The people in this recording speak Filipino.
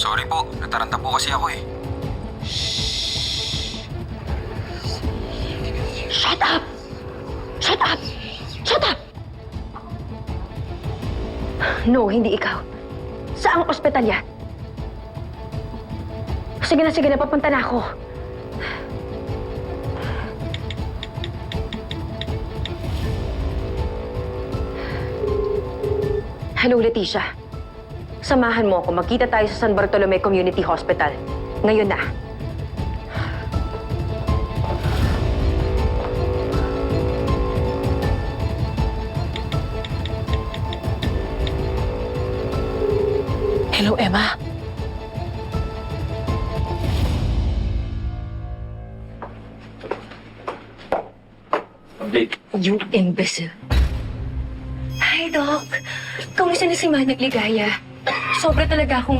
Sorry po, nataranta po kasi ako eh. Shut up! Shut up! Shut up! No, hindi ikaw. Saang ospital yan? Sige na, papunta na ako. Hello, Leticia. Samahan mo ako. Magkita tayo sa San Bartolome Community Hospital. Ngayon na. Hello, Emma. Update. You imbecile. Hi, Doc. Kamusta na si Manang Ligaya? Sobra talaga akong